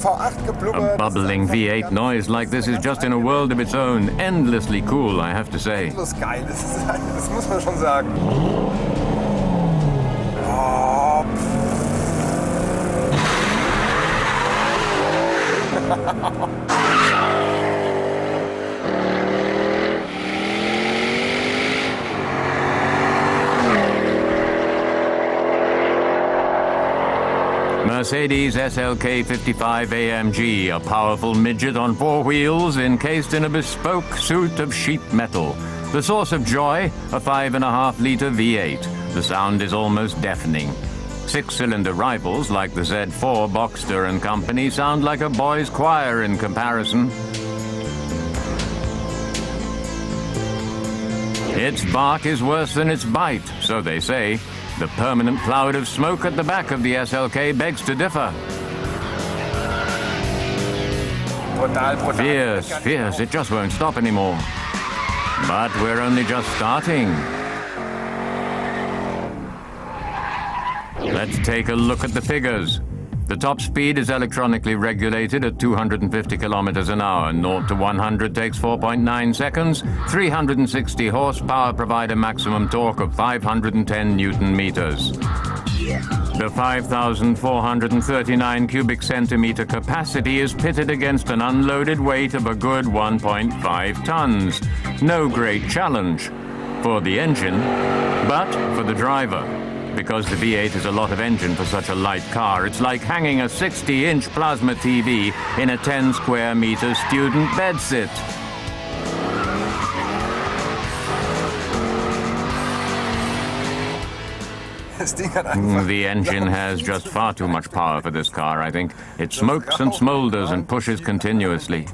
A bubbling V8 noise like this is just in a world of its own. Endlessly cool, I have to say. Das muss man schon sagen. Oh. Mercedes SLK 55 AMG, a powerful midget on four wheels encased in a bespoke suit of sheet metal. The source of joy, a 5.5-liter V8. The sound is almost deafening. Six-cylinder rivals like the Z4 Boxster and Company sound like a boys' choir in comparison. Its bark is worse than its bite, so they say. The permanent cloud of smoke at the back of the SLK begs to differ. Fierce, fierce, it just won't stop anymore. But we're only just starting. Let's take a look at the figures. The top speed is electronically regulated at 250 kilometers an hour. 0 to 100 takes 4.9 seconds. 360 horsepower provide a maximum torque of 510 Newton meters. The 5,439 cubic centimeter capacity is pitted against an unloaded weight of a good 1.5 tons. No great challenge for the engine, but for the driver. Because the V8 is a lot of engine for such a light car, it's like hanging a 60-inch plasma TV in a 10 square meter student bedsit. The engine has just far too much power for this car, I think. It smokes and smolders and pushes continuously.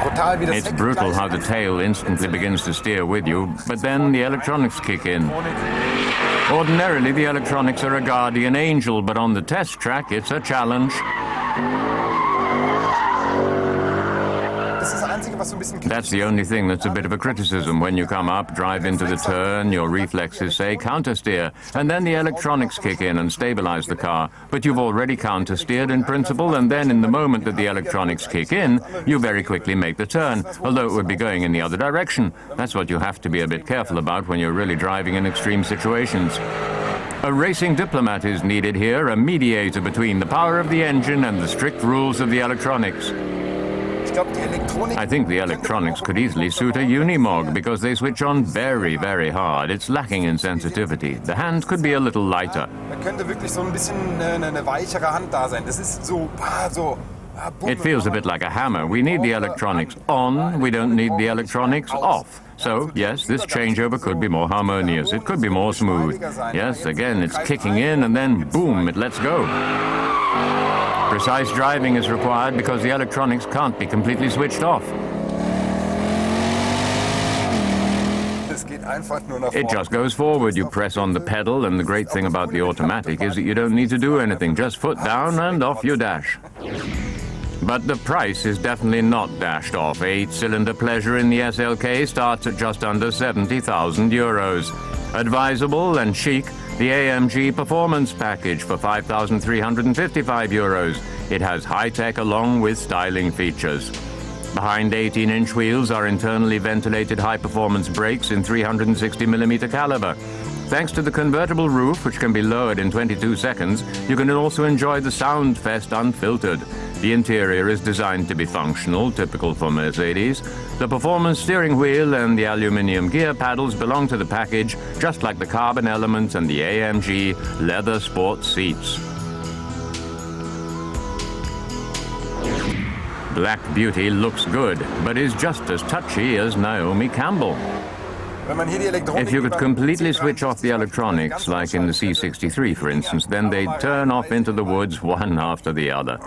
It's brutal how the tail instantly begins to steer with you, but then the electronics kick in. Ordinarily, the electronics are a guardian angel, but on the test track, it's a challenge. That's the only thing that's a bit of a criticism. When you come up, drive into the turn, your reflexes say countersteer, and then the electronics kick in and stabilize the car. But you've already countersteered in principle, and then in the moment that the electronics kick in, you very quickly make the turn, although it would be going in the other direction. That's what you have to be a bit careful about when you're really driving in extreme situations. A racing diplomat is needed here, a mediator between the power of the engine and the strict rules of the electronics. I think the electronics could easily suit a Unimog because they switch on very, very hard. It's lacking in sensitivity. The hand could be a little lighter. It feels a bit like a hammer. We need the electronics on, we don't need the electronics off. So, yes, this changeover could be more harmonious. It could be more smooth. Yes, again, it's kicking in and then, boom, it lets go. Precise driving is required because the electronics can't be completely switched off. It just goes forward. You press on the pedal, and the great thing about the automatic is that you don't need to do anything. Just foot down and off you dash. But the price is definitely not dashed off. 8-cylinder pleasure in the SLK starts at just under 70,000 euros. Advisable and chic, the AMG Performance Package for 5,355 euros. It has high-tech along with styling features. Behind 18-inch wheels are internally ventilated high-performance brakes in 360mm caliber. Thanks to the convertible roof, which can be lowered in 22 seconds, you can also enjoy the sound fest unfiltered. The interior is designed to be functional, typical for Mercedes. The performance steering wheel and the aluminium gear paddles belong to the package, just like the carbon elements and the AMG leather sports seats. Black Beauty looks good, but is just as touchy as Naomi Campbell. If you could completely switch off the electronics, like in the C63 for instance, then they'd turn off into the woods one after the other.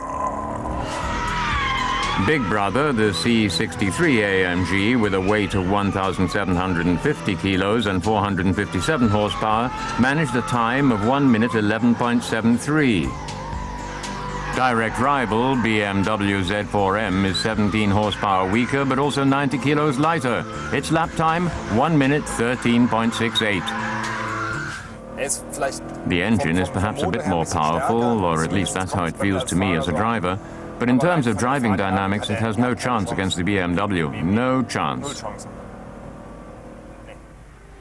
Big Brother, the C63 AMG, with a weight of 1,750 kilos and 457 horsepower, managed a time of 1 minute 11.73. Direct rival, BMW Z4M, is 17 horsepower weaker, but also 90 kilos lighter. Its lap time, 1 minute 13.68. The engine is perhaps a bit more powerful, or at least that's how it feels to me as a driver. But in terms of driving dynamics, it has no chance against the BMW. No chance.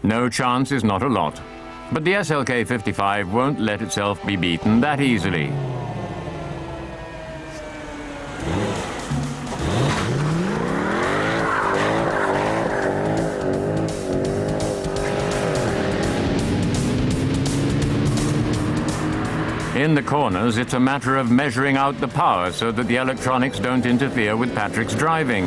No chance is not a lot. But the SLK 55 won't let itself be beaten that easily. In the corners, it's a matter of measuring out the power so that the electronics don't interfere with Patrick's driving.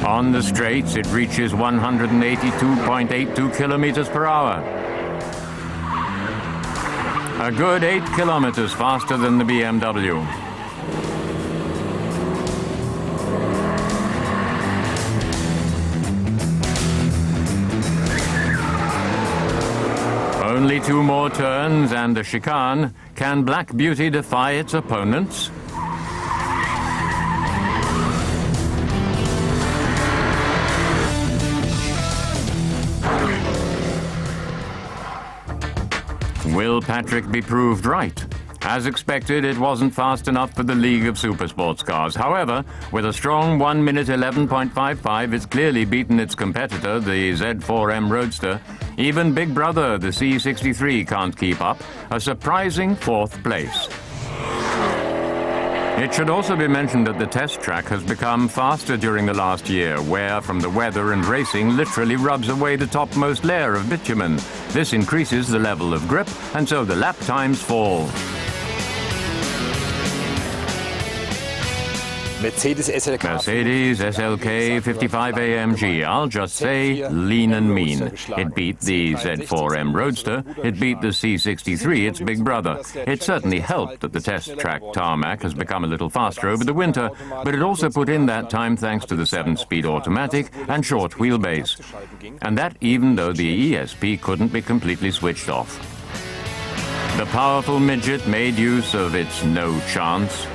On the straights, it reaches 182.82 kilometers per hour. A good 8 kilometers faster than the BMW. Only 2 more turns and a chicane. Can Black Beauty defy its opponents? Will Patrick be proved right? As expected, it wasn't fast enough for the League of Supersports cars. However, with a strong 1 minute 11.55, it's clearly beaten its competitor, the Z4M Roadster. Even Big Brother, the C63, can't keep up. A surprising 4th place. It should also be mentioned that the test track has become faster during the last year, wear from the weather and racing literally rubs away the topmost layer of bitumen. This increases the level of grip, and so the lap times fall. Mercedes SLK. Mercedes SLK 55 AMG. I'll just say lean and mean. It beat the Z4M Roadster. It beat the C63, its big brother. It certainly helped that the test track tarmac has become a little faster over the winter, but it also put in that time thanks to the 7-speed automatic and short wheelbase. And that even though the ESP couldn't be completely switched off. The powerful midget made use of its no chance